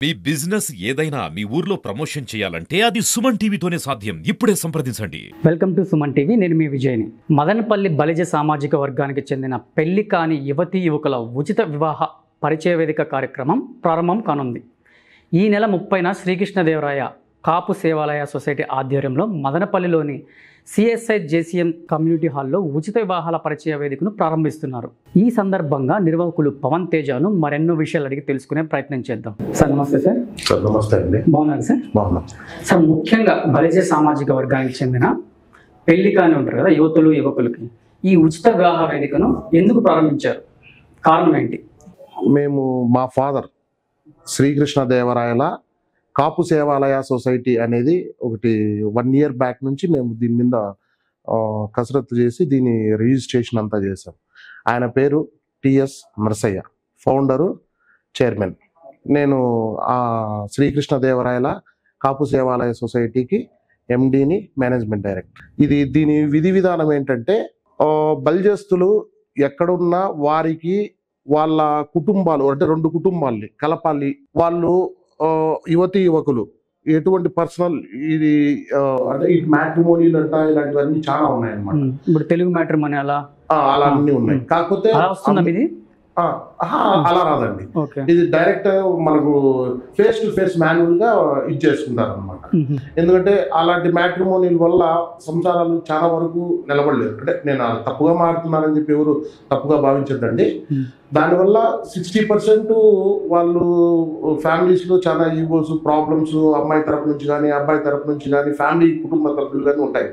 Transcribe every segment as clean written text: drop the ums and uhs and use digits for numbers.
మీ business ఏదైనా మీ ఊర్లో promotion చేయాలంటే అది సుమన్ టీవీతోనే సాధ్యం. ఇప్పుడే సంప్రదించండి. Welcome to Suman TV. నేను మీ విజయ్ని. మదనపల్లి బలిజ సామాజిక వర్గానికి చెందిన పెళ్లి కాని యువతీ యువకుల ఉచిత వివాహ పరిచయ వేదిక కార్యక్రమం ప్రారంభం కానుంది. ఈ నెల 30న శ్రీకృష్ణదేవరాయ కాపు సేవాలయ సొసైటీ ఆధ్వర్యంలో మదనపల్లిలోని సిఎస్ఐ జేసీఎం కమ్యూనిటీ హాల్లో ఉచిత వివాహాల పరిచయ వేదికను ప్రారంభిస్తున్నారు. ఈ సందర్భంగా నిర్వాహకులు పవన్ తేజను మరెన్నో విషయాలు అడిగి తెలుసుకునే ప్రయత్నం చేద్దాం. సార్ నమస్తే. సార్ నమస్తే అండి. బాగున్నారు సార్? బాగున్నాం సార్. ముఖ్యంగా బలిజ సామాజిక వర్గానికి చెందిన పెళ్లి కాని ఉంటారు కదా యువతులు యువకులకి, ఈ ఉచిత వివాహ వేదికను ఎందుకు ప్రారంభించారు? కారణం ఏంటి? మేము మా ఫాదర్ శ్రీకృష్ణదేవరాయల కాపు సేవాలయ సొసైటీ అనేది ఒకటి 1 year బ్యాక్ నుంచి మేము దీని మీద కసరత్తు చేసి దీని రిజిస్ట్రేషన్ అంతా చేసాం. ఆయన పేరు టిఎస్ నరసయ్య, ఫౌండరు, చైర్మన్. నేను ఆ శ్రీకృష్ణదేవరాయల కాపు సేవాలయ సొసైటీకి ఎండిని, మేనేజ్మెంట్ డైరెక్టర్. దీని విధి విధానం ఏంటంటే, బలిజస్తులు ఎక్కడున్నా వారికి వాళ్ళ కుటుంబాలు అంటే 2 కుటుంబాల్ని కలపాలి. వాళ్ళు యువతి యువకులు ఎటువంటి పర్సనల్ ఇది అంటే ఈ మ్యాట్రిమోనీలు అంట ఇలాంటివన్నీ చాలా ఉన్నాయన్నమాట. ఇప్పుడు తెలుగు మ్యాట్రిమోనీ అలా అన్నీ ఉన్నాయి. కాకపోతే అలా రాదండి. ఇది డైరెక్ట్ మనకు ఫేస్ టు ఫేస్ మాన్యువల్ గా ఇచ్చేసుకుంటారు అనమాట. ఎందుకంటే అలాంటి మ్యాట్రిమోనీల వల్ల సంసారాలు చాలా వరకు నిలబడలేదు. అంటే నేను తప్పుగా మారుతున్నానని చెప్పి ఎవరు తప్పుగా భావించద్దండి. దానివల్ల 60% వాళ్ళు ఫ్యామిలీస్ లో చాలా ఈగోస్, ప్రాబ్లమ్స్ అమ్మాయి తరపు నుంచి కానీ అబ్బాయి తరపు నుంచి కానీ ఫ్యామిలీ కుటుంబ తరపులు కానీ ఉంటాయి.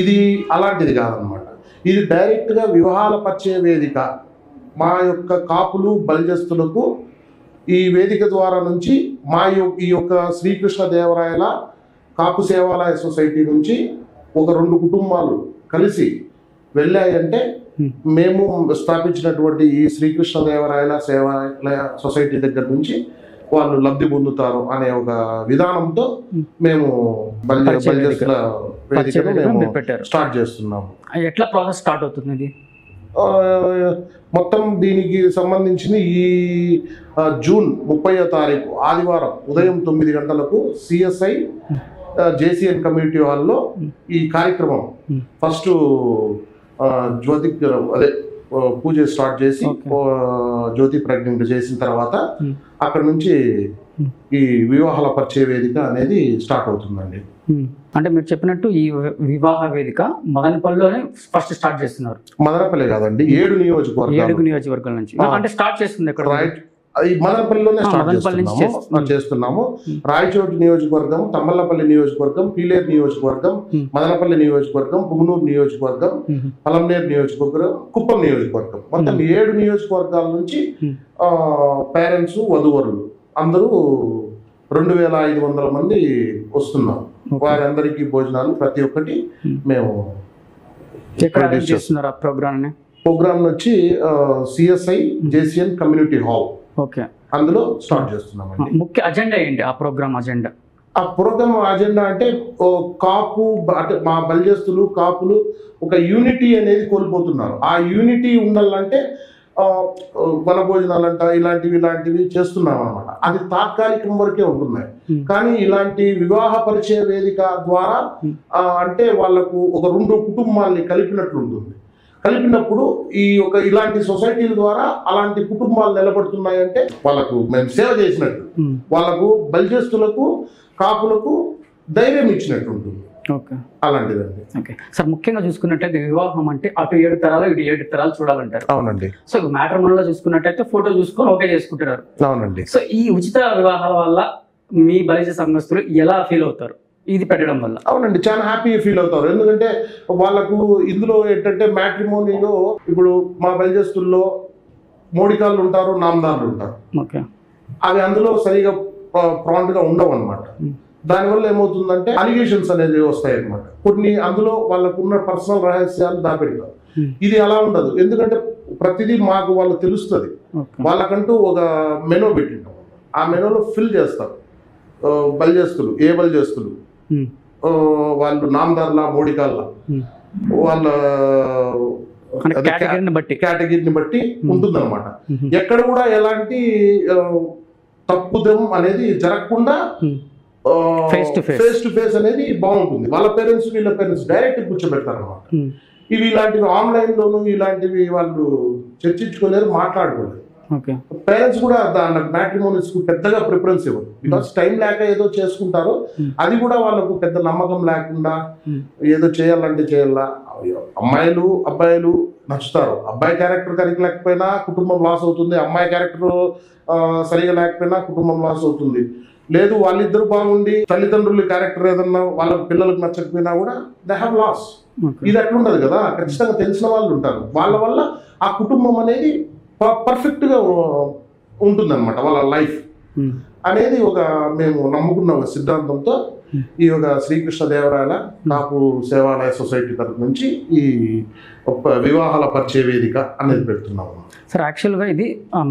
ఇది అలాంటిది కాదనమాట. ఇది డైరెక్ట్ గా వివాహాల పరిచయ వేదిక. మా యొక్క కాపులు బలిజస్తులకు ఈ వేదిక ద్వారా నుంచి ఈ యొక్క శ్రీకృష్ణదేవరాయల కాపు సేవాలయ సొసైటీ నుంచి ఒక 2 కుటుంబాలు కలిసి వెళ్ళాయంటే మేము స్థాపించినటువంటి ఈ శ్రీకృష్ణదేవరాయల సేవాలయ సొసైటీ దగ్గర నుంచి వాళ్ళు లబ్ధి పొందుతారు అనే ఒక విధానంతో మేము బలిజస్తుల వేదికను స్టార్ట్ చేస్తున్నాము. ఎట్లా ప్రాసెస్ స్టార్ట్ అవుతుంది? ఇది మొత్తం దీనికి సంబంధించిన ఈ జూన్ 30వ తారీఖు ఆదివారం ఉదయం 9 గంటలకు సిఎస్ఐ జేసీఎన్ కమ్యూనిటీ హాల్లో ఈ కార్యక్రమం ఫస్ట్ జ్యోతి పూజ స్టార్ట్ చేసి జ్యోతి ప్రజ్ఞ చేసిన తర్వాత అక్కడ నుంచి ఈ వివాహాల పరిచయ వేదిక అనేది స్టార్ట్ అవుతుందండి. అంటే మీరు చెప్పినట్టు ఈ వివాహ వేదిక మదనపల్లిలోనే ఫస్ట్ స్టార్ట్ చేస్తున్నారు? మదనపల్లి కాదండి, 7 నియోజకవర్గాల నుంచి అంటే స్టార్ట్ చేస్తుంది. ఇక్కడ మదనపల్లిలోనే స్టార్ట్ చేస్తున్నాము. రాయచోటి నియోజకవర్గం, తమ్మల్లపల్లి నియోజకవర్గం, పీలేరు నియోజకవర్గం, మదనపల్లి నియోజకవర్గం, పుంగనూరు నియోజకవర్గం, పలంనేరు నియోజకవర్గం, కుప్పం నియోజకవర్గం, మొత్తం 7 నియోజకవర్గాల నుంచి పేరెంట్స్, వధువరులు అందరూ 2500 మంది వస్తున్నారు. వారందరికీ భోజనాలు ప్రతి ఒక్కటి మేము చేస్తున్నారు. ఆ ప్రోగ్రామ్ వచ్చి సిఎస్ఐ జేసీఎన్ కమ్యూనిటీ హాల్ అందులో స్టార్ట్ చేస్తున్నామండి. ముఖ్య అజెండా ఏంటి ఆ ప్రోగ్రామ్ అజెండా? ఆ ప్రోగ్రామ్ అజెండా అంటే కాపు అంటే మా బలిజస్తులు కాపులు ఒక యూనిటీ అనేది కోల్పోతున్నారు. ఆ యూనిటీ ఉండాలంటే వన భోజనాలంట ఇలాంటివి చేస్తున్నాం అనమాట. అది తాత్కాలికం వరకే ఉంటున్నాయి. కానీ ఇలాంటి వివాహ పరిచయ వేదిక ద్వారా అంటే వాళ్ళకు ఒక 2 కుటుంబాల్ని కలిపినట్లు ఉంటుంది. కలిపినప్పుడు ఇలాంటి సొసైటీల ద్వారా అలాంటి కుటుంబాలు నిలబడుతున్నాయంటే వాళ్ళకు మేము సేవ చేసినట్టు, వాళ్ళకు బలిజస్తులకు కాపులకు ధైర్యం ఇచ్చినట్టు ఉంటుంది. అలాంటిదండి. Okay sir. ముఖ్యంగా చూసుకున్నట్టయితే వివాహం అంటే అటు 7 తరాలు ఇటు 7 తరాలు చూడాలంటారు. అవునండి. సో మ్యాట్రిమోనీలో చూసుకున్నట్టయితే ఫోటో చూసుకొని ఓకే చేసుకుంటున్నారు. అవునండి. సో ఈ ఉచిత వివాహాల వల్ల మీ బలిజ సంఘస్థులు ఎలా ఫీల్ అవుతారు ఇది పెట్టడం వల్ల? అవునండి, చాలా హ్యాపీ ఫీల్ అవుతారు. ఎందుకంటే వాళ్ళకు ఇందులో ఏంటంటే మ్యాట్రిమోనీలో ఇప్పుడు మా బలిజస్తుల్లో మోడికాళ్ళు ఉంటారు, నామదారులు ఉంటారు. ఓకే. అవి అందులో సరిగా ప్రాంట్ గా ఉండవు అనమాట. దానివల్ల ఏమవుతుందంటే అలిగేషన్స్ అనేది వస్తాయి అనమాట. కొన్ని అందులో వాళ్ళకున్న పర్సనల్ రహస్యాలు దాపెడతారు. ఇది అలా ఉండదు. ఎందుకంటే ప్రతిదీ మాకు వాళ్ళు తెలుస్తుంది. వాళ్ళకంటూ ఒక మెనూ పెట్టింటాం. ఆ మెనూలో ఫిల్ చేస్తారు బలిజస్తులు, ఏ బలిజస్తులు వాళ్ళు నామదారుల మోడికాళ్ళ వాళ్ళ కేటగిరీని బట్టి ఉంటుందన్నమాట. ఎక్కడ కూడా ఎలాంటి తప్పుదం అనేది జరగకుండా Face to face. Face to face అనేది బాగుంటుంది. వాళ్ళ పేరెంట్స్ వీళ్ళ పేరెంట్స్ డైరెక్ట్ కూర్చోబెడతారు అనమాట. ఇవి ఇలాంటివి ఆన్లైన్లోను ఇలాంటివి వాళ్ళు చర్చించుకోలేరు, మాట్లాడుకోలేరు. ఓకే. పేరెంట్స్ కూడా దాని మ్యాట్రిమోనీస్ కు పెద్దగా ప్రిఫరెన్స్ ఇవ్వరు. బికాస్ టైం లేక ఏదో చేసుకుంటారు, అది కూడా వాళ్ళకు పెద్ద నమ్మకం లేకుండా ఏదో చేయాలంటే చేయాలా. అమ్మాయిలు అబ్బాయిలు నచ్చుతారు. అబ్బాయి క్యారెక్టర్ సరిగ్గా లేకపోయినా కుటుంబం లాస్ అవుతుంది, అమ్మాయి క్యారెక్టర్ సరిగా లేకపోయినా కుటుంబం లాస్ అవుతుంది. లేదు వాళ్ళిద్దరు బాగుండి తల్లిదండ్రుల క్యారెక్టర్ ఏదన్నా వాళ్ళ పిల్లలకు నచ్చకపోయినా కూడా దే హ్యావ్ లాస్. ఇది అట్లుండదు కదా, ఖచ్చితంగా తెలిసిన వాళ్ళు ఉంటారు. వాళ్ళ వల్ల ఆ కుటుంబం అనేది పర్ఫెక్ట్ గా ఉంటుంది అనమాట. వాళ్ళ లైఫ్ అనేది ఒక మేము నమ్ముకున్న ఒక సిద్ధాంతంతో ఈ ఒక శ్రీకృష్ణదేవరాయల కాపు సేవాలయ సొసైటీ తరఫు నుంచి ఈ వివాహాల పరిచయ వేదిక అనేది పెడుతున్నాము. సార్ యాక్చువల్గా ఇది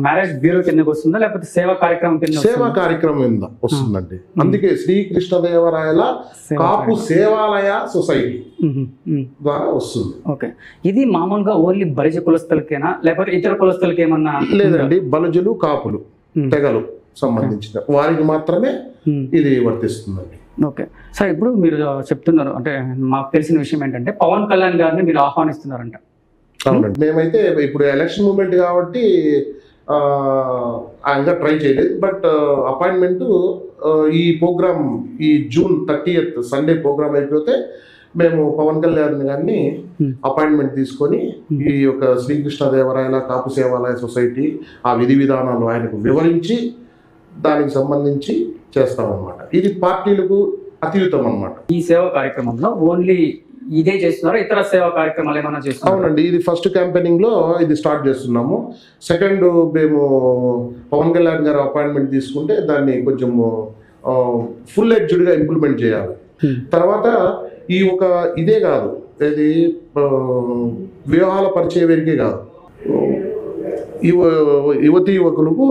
మ్యారేజ్ బ్యూరో కిందకి వస్తుందా లేకపోతే సేవా కార్యక్రమం కింద? సేవా కార్యక్రమం కింద వస్తుందండి. అందుకే శ్రీకృష్ణదేవరాయల కాపు సేవాలయ సొసైటీ ద్వారా వస్తుంది. ఓకే. ఇది మామూలుగా ఓన్లీ బలిజ కులస్తులకేనా లేకపోతే ఇతర కులస్తులకి ఏమన్నా? లేదండి, బలుజులు కాపులు తెగలు సంబంధించిన వారికి మాత్రమే ఇది వర్తిస్తుందండి. ఓకే సార్, ఇప్పుడు మీరు చెప్తున్నారు అంటే మాకు తెలిసిన విషయం ఏంటంటే పవన్ కళ్యాణ్ గారిని మీరు ఆహ్వానిస్తున్నారంట. అవునండి, మేమైతే ఇప్పుడు ఎలక్షన్ మూమెంట్ కాబట్టి ఇంకా ట్రై చేయలేదు. బట్ అపాయింట్మెంట్ ఈ ప్రోగ్రామ్ ఈ జూన్ 30th సండే ప్రోగ్రామ్ అయిపోతే మేము పవన్ కళ్యాణ్ గారిని అపాయింట్మెంట్ తీసుకొని ఈ యొక్క శ్రీకృష్ణదేవరాయల కాపు సేవాలయ సొసైటీ ఆ విధి విధానాలు ఆయనకు వివరించి దానికి సంబంధించి చేస్తామన్నమాట. ఇది పార్టీలకు అతీతం అన్నమాట. ఈ సేవా కార్యక్రమంలో ఓన్లీ ఇదే చేస్తున్నారా, ఇతర సేవా కార్యక్రమాలు ఏమైనా చేస్తున్నారు? అవునండి, ఇది ఫస్ట్ క్యాంపెయినింగ్ లో ఇది స్టార్ట్ చేస్తున్నాము. సెకండ్ మేము పవన్ కళ్యాణ్ గారు అపాయింట్మెంట్ తీసుకుంటే దాన్ని కొంచెం ఫుల్ ఎడ్జ్డ్ గా ఇంప్లిమెంట్ చేయాలి. తర్వాత ఈ ఒక ఇదే కాదు, ఇది వివాహాల పరిచయ వేదికే కాదు, యువతీ యువకులకు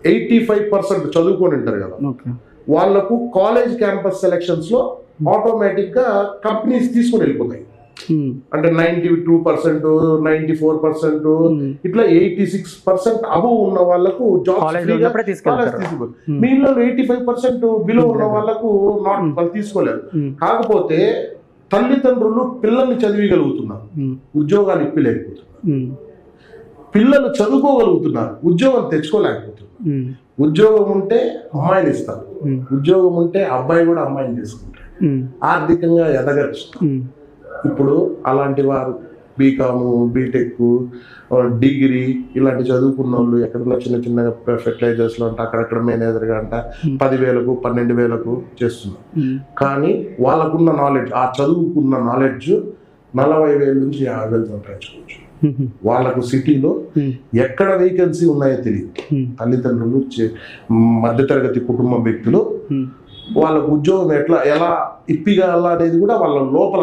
85% చదువుకొని ఉంటారు కదా, వాళ్లకు కాలేజ్ క్యాంపస్ సెలక్షన్స్ లో ఆటోమేటిక్ గా కంపెనీస్ తీసుకుని వెళ్ళిపోతాయి. అంటే 92%, 94%, ఇట్లా 86% అబవ్ ఉన్న వాళ్ళకు జాబ్స్ మీలో 85% బిలో ఉన్న వాళ్ళకు వాళ్ళు తీసుకోలేరు. కాకపోతే తల్లిదండ్రులు పిల్లల్ని చదివిగలుగుతున్నారు, ఉద్యోగాలు ఇప్పలేకపోతున్నారు. పిల్లలు చదువుకోగలుగుతున్నారు, ఉద్యోగం తెచ్చుకోలేకపోతున్నారు. ఉద్యోగం ఉంటే అమ్మాయిని ఇస్తారు, ఉద్యోగం ఉంటే అబ్బాయి కూడా అమ్మాయిని తీసుకుంటారు, ఆర్థికంగా ఎదగచ్చు. ఇప్పుడు అలాంటి వారు బీకాము, బీటెక్, డిగ్రీ ఇలాంటి చదువుకున్న వాళ్ళు ఎక్కడన్నా చిన్న చిన్నగా ఫెర్టిలైజర్స్లో అంటే అక్కడక్కడ మేనేజర్గా అంట 10,000, 12,000 చేస్తున్నారు. కానీ వాళ్ళకున్న నాలెడ్జ్, ఆ చదువుకున్న నాలెడ్జ్ 40,000 నుంచి 50,000 సంపాదించుకోవచ్చు. వాళ్ళకు సిటీలో ఎక్కడ వేకెన్సీ ఉన్నాయో తెలియదు. తల్లిదండ్రులు మధ్యతరగతి కుటుంబం వ్యక్తులు వాళ్ళకు ఉద్యోగం ఎలా ఇప్పిగాల అనేది కూడా వాళ్ళ లోపల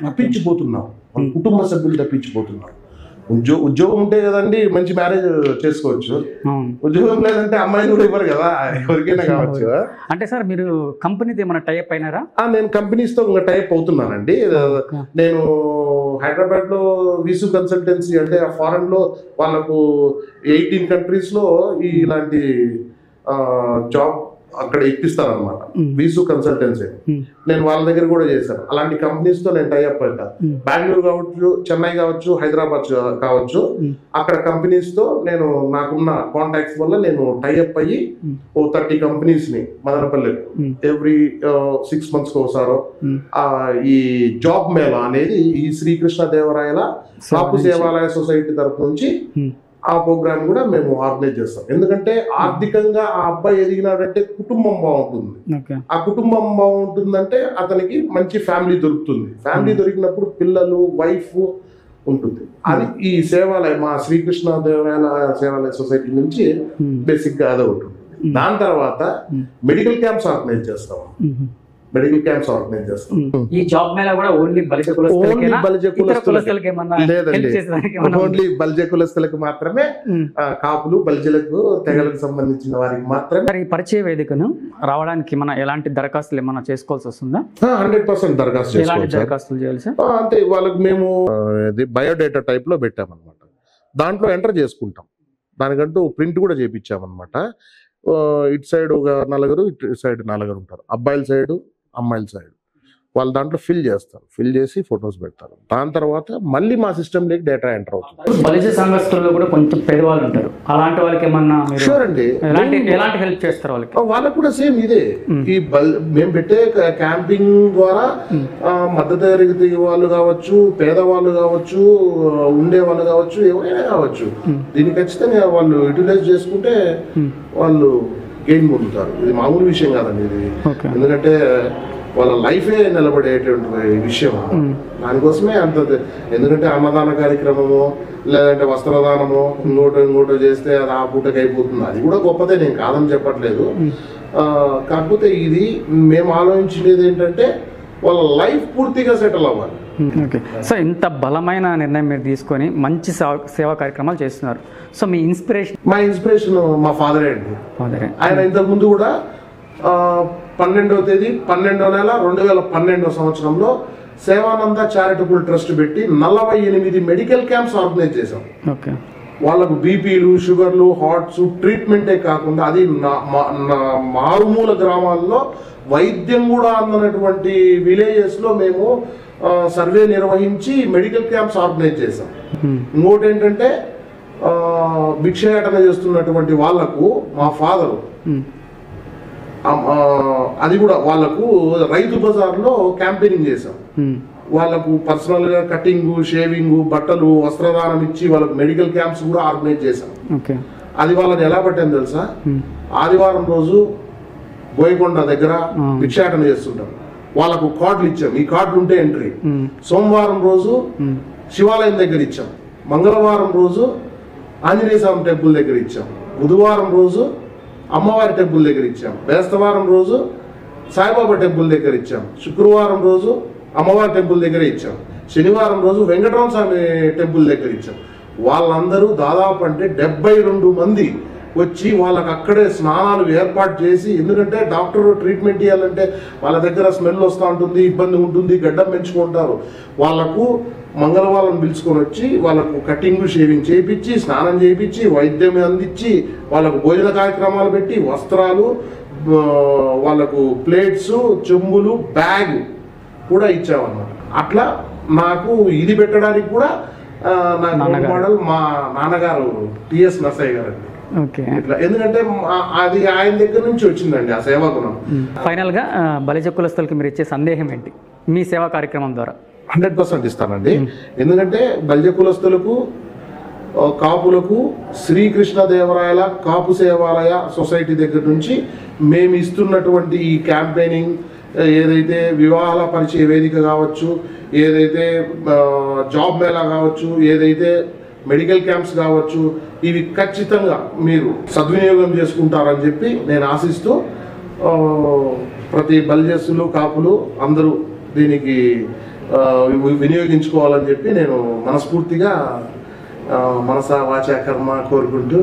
తప్పించిపోతున్నారు. వాళ్ళ కుటుంబ సభ్యులు తప్పించిపోతున్నారు. ఉద్యోగం ఉంటే కదండి మంచి మ్యారేజ్ చేసుకోవచ్చు, ఉద్యోగం లేదంటే అమ్మాయిని కూడా ఇవ్వరు కదా, ఎవరికైనా కావచ్చు. అంటే సార్ మీరు కంపెనీతో ఏమైనా టైప్ అయినారా? నేను కంపెనీస్ తో ఇంకా టైప్ అవుతున్నానండి. నేను హైదరాబాద్ లో వీసు కన్సల్టెన్సీ అంటే ఫారెన్ లో వాళ్ళకు 18 కంట్రీస్ లో ఇలాంటి జాబ్ అక్కడ ఇప్పిస్తారనమాట, వీసు కన్సల్టెన్సీ. నేను వాళ్ళ దగ్గర కూడా చేశాను. అలాంటి కంపెనీస్ తో నేను టైఅప్ అవుతాను. బెంగళూరు కావచ్చు, చెన్నై కావచ్చు, హైదరాబాద్ కావచ్చు, అక్కడ కంపెనీస్ తో నేను నాకున్న కాంటాక్ట్స్ వల్ల నేను టైఅప్ అయ్యి 30 కంపెనీస్ ని మదనపల్లి ఎవ్రీ 6 months ఒకసారో ఈ జాబ్ మేళా అనేది ఈ శ్రీకృష్ణదేవరాయల కాపు సేవాలయ సొసైటీ తరఫు నుంచి ఆ ప్రోగ్రామ్ కూడా మేము ఆర్గనైజ్ చేస్తాం. ఎందుకంటే ఆర్థికంగా ఆ అబ్బాయి ఎదిగినాడంటే కుటుంబం బాగుంటుంది. ఆ కుటుంబం బాగుంటుందంటే అతనికి మంచి ఫ్యామిలీ దొరుకుతుంది. ఫ్యామిలీ దొరికినప్పుడు పిల్లలు, వైఫ్ ఉంటుంది. అది ఈ సేవాలయ మా శ్రీకృష్ణదేవరాయల సేవాలయ సొసైటీ నుంచి బేసిక్ గా అదే ఉంటుంది. దాని తర్వాత మెడికల్ క్యాంప్స్ ఆర్గనైజ్ చేస్తాం. మెడికల్ క్యాంప్స్ ఆర్గనైజ్ చేస్తాం. ఈ జాబ్ మేళా కూడా ఓన్లీ బలిజ ఓన్లీ బలిజ కులస్తులకు మాత్రమే, కాపులు బలిజలకు తెగలకు సంబంధించిన వారికి మాత్రమే. ఈ పరిచయ వేదికను రావడానికి మన ఎలాంటి దరఖాస్తులు ఏమన్నా చేసుకోవాల్సి వస్తుందా? 100% దరఖాస్తులు చేయాలి సార్. అంటే వాళ్ళకి మేము బయోడేటా టైప్ లో పెట్టామన్నమాట. దాంట్లో ఎంటర్ చేసుకుంటాం. దానికంటూ ప్రింట్ కూడా చేయించామన్నమాట. ఇటు సైడ్ ఒక నలుగురు, ఇటు సైడ్ నలుగురు ఉంటారు. అబ్బాయిల సైడు, అమ్మాయిల సైడ్. వాళ్ళు దాంట్లో ఫిల్ చేస్తారు, ఫిల్ చేసి ఫొటోస్ పెడతారు. దాని తర్వాత మళ్ళీ మా సిస్టంలోకి డేటా ఎంటర్ అవుతుంది. బలిజ సంఘస్థుల్లో కూడా కొంచెం పేదవాళ్ళు ఉంటారు, అలాంటి వాళ్ళకి ఏమన్నా మీరు షూర్ అండి, ఎలాంటి హెల్ప్ చేస్తారు వాళ్ళకి? వాళ్ళకు కూడా సేమ్ ఇదే. ఈ మేము పెట్టే క్యాంపింగ్ ద్వారా మధ్యతరగతి వాళ్ళు కావచ్చు, పేదవాళ్ళు కావచ్చు, ఉండే వాళ్ళు కావచ్చు, ఎవరైనా కావచ్చు, దీన్ని ఖచ్చితంగా వాళ్ళు యూటిలైజ్ చేసుకుంటే వాళ్ళు గెయిన్ పొందుతారు. ఇది మామూలు విషయం కాదండి ఇది. ఎందుకంటే వాళ్ళ లైఫే నిలబడేటువంటి విషయం. దానికోసమే అంత. ఎందుకంటే అన్నదాన కార్యక్రమము లేదంటే వస్త్రదానము ఇంకోటో చేస్తే అది ఆ పూటకి అయిపోతుంది. అది కూడా గొప్పదే, నేను కాదని చెప్పట్లేదు. కాకపోతే ఇది మేము ఆలోచించేది ఏంటంటే వాళ్ళ లైఫ్ పూర్తిగా సెటిల్ అవ్వాలి. ఓకే. సో ఇంత బలమైన నిర్ణయం మీరు తీసుకొని మంచి సేవా కార్యక్రమాలు చేస్తున్నారు. సో మీ ఇన్స్పిరేషన్? మా ఇన్స్పిరేషన్ మా ఫాదరే అండి. ఆయన ఇంతకుముందు కూడా 12వ తేదీ 12వ నెల 2012 సంవత్సరంలో సేవానంద చారిటబుల్ ట్రస్ట్ పెట్టి 48 మెడికల్ క్యాంప్స్ ఆర్గనైజ్ చేశాం. ఓకే. వాళ్ళకు బీపీలు, షుగర్లు, హార్ట్స్ ట్రీట్మెంటే కాకుండా అది మారుమూల గ్రామాల్లో వైద్యం కూడా అందనటువంటి విలేజెస్లో మేము సర్వే నిర్వహించి మెడికల్ క్యాంప్స్ ఆర్గనైజ్ చేశాం. ఇంకోటి ఏంటంటే భిక్షయాటన చేస్తున్నటువంటి వాళ్లకు మా ఫాదరు అది కూడా వాళ్లకు రైతు బజార్లో క్యాంపెయినింగ్ చేశాం. వాళ్ళకు పర్సనల్ గా కటింగ్, షేవింగ్, బట్టలు, వస్త్రదానం ఇచ్చి వాళ్ళకు మెడికల్ క్యాంప్స్ కూడా ఆర్గనైజ్ చేశాం. అది వాళ్ళని ఎలా పట్టాను తెలుసా? ఆదివారం రోజు బోయకొండ దగ్గర భిక్షాటన చేస్తుంటారు, వాళ్ళకు కార్డులు ఇచ్చాం. ఈ కార్డులు ఉంటే ఎంట్రీ. సోమవారం రోజు శివాలయం దగ్గర ఇచ్చాం, మంగళవారం రోజు ఆంజనేయ స్వామి టెంపుల్ దగ్గర ఇచ్చాం, బుధవారం రోజు అమ్మవారి టెంపుల్ దగ్గర ఇచ్చాం, బేస్తవారం రోజు సాయిబాబా టెంపుల్ దగ్గర ఇచ్చాం, శుక్రవారం రోజు అమ్మవారి టెంపుల్ దగ్గర ఇచ్చాం, శనివారం రోజు వెంకటరమణ స్వామి టెంపుల్ దగ్గర ఇచ్చాం. వాళ్ళందరూ దాదాపు అంటే 72 మంది వచ్చి వాళ్ళకి అక్కడే స్నానాలు ఏర్పాటు చేసి, ఎందుకంటే డాక్టర్ ట్రీట్మెంట్ ఇవ్వాలంటే వాళ్ళ దగ్గర స్మెల్ వస్తూ ఉంటుంది, ఇబ్బంది ఉంటుంది, గడ్డం పెంచుకుంటారు. వాళ్ళకు మంగళవారం పిలుచుకొని వచ్చి వాళ్ళకు కటింగ్, షేవింగ్ చేయించి, స్నానం చేయించి, వైద్యం అందించి, వాళ్ళకు భోజన కార్యక్రమాలు పెట్టి, వస్త్రాలు, వాళ్ళకు ప్లేట్స్, చెంబులు, బ్యాగ్ కూడా ఇచ్చామన్నమాట. అట్లా నాకు ఇది పెట్టడానికి కూడా మోడల్ మా నాన్నగారు టిఎస్ నరసయ్య గారు అండి. ఇట్లా ఎందుకంటే అది ఆయన దగ్గర నుంచి వచ్చిందండి ఆ సేవా గుణం. ఫైనల్ గా బలిజ కులస్తులకి మీరు ఇచ్చే సందేహం ఏంటి మీ సేవా కార్యక్రమం ద్వారా? 100% ఇస్తానండి. ఎందుకంటే బలిజ కులస్తులకు, కాపులకు శ్రీకృష్ణదేవరాయల కాపు సేవాలయ సొసైటీ దగ్గర నుంచి మేము ఇస్తున్నటువంటి ఈ క్యాంపెయినింగ్, ఏదైతే వివాహాల పరిచయ వేదిక కావచ్చు, ఏదైతే జాబ్ మేళా కావచ్చు, ఏదైతే మెడికల్ క్యాంప్స్ కావచ్చు, ఇవి ఖచ్చితంగా మీరు సద్వినియోగం చేసుకుంటారని చెప్పి నేను ఆశిస్తూ, ప్రతి బలిజస్సులు, కాపులు అందరూ దీనికి వినియోగించుకోవాలని చెప్పి నేను మనస్ఫూర్తిగా మనస వాచ కర్మ కోరుకుంటూ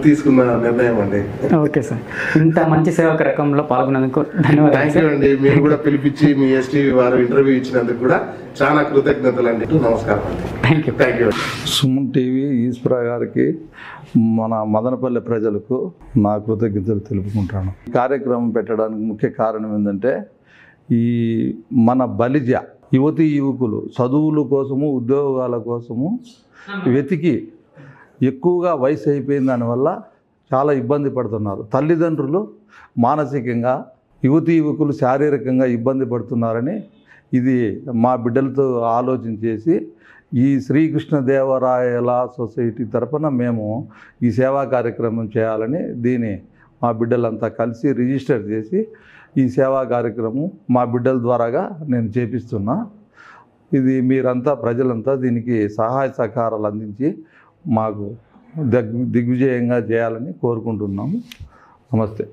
తీసుకున్న నిర్ణయం అండి. ఓకే సార్, ఇంత మంచి సేవా కార్యక్రమంలో పాల్గొన్నందుకు ధన్యవాదాలు. థ్యాంక్ యూ అండి. మీరు కూడా పిలిపించి మీ ఎస్టీవీ వారు ఇంటర్వ్యూ ఇచ్చినందుకు కూడా చాలా కృతజ్ఞతలు అండి. నమస్కారం అండి. Thank you. Suman TV Eshwara గారికి, మన మదనపల్లి ప్రజలకు నా కృతజ్ఞతలు తెలుపుకుంటాను. ఈ కార్యక్రమం పెట్టడానికి ముఖ్య కారణం ఏంటంటే, ఈ మన బలిజ యువతీ యువకులు చదువుల కోసము, ఉద్యోగాల కోసము వెతికి ఎక్కువగా వయసు అయిపోయిన దానివల్ల చాలా ఇబ్బంది పడుతున్నారు. తల్లిదండ్రులు మానసికంగా, యువతీ యువకులు శారీరకంగా ఇబ్బంది పడుతున్నారని ఇది మా బిడ్డలతో ఆలోచన చేసి ఈ శ్రీకృష్ణదేవరాయల సొసైటీ తరఫున మేము ఈ సేవా కార్యక్రమం చేయాలని దీన్ని మా బిడ్డలంతా కలిసి రిజిస్టర్ చేసి ఈ సేవా కార్యక్రమం మా బిడ్డల ద్వారాగా నేను చేపిస్తున్నా. ఇది మీరంతా, ప్రజలంతా దీనికి సహాయ సహకారాలు అందించి మాకు దిగ్విజయంగా చేయాలని కోరుకుంటున్నాము. నమస్తే.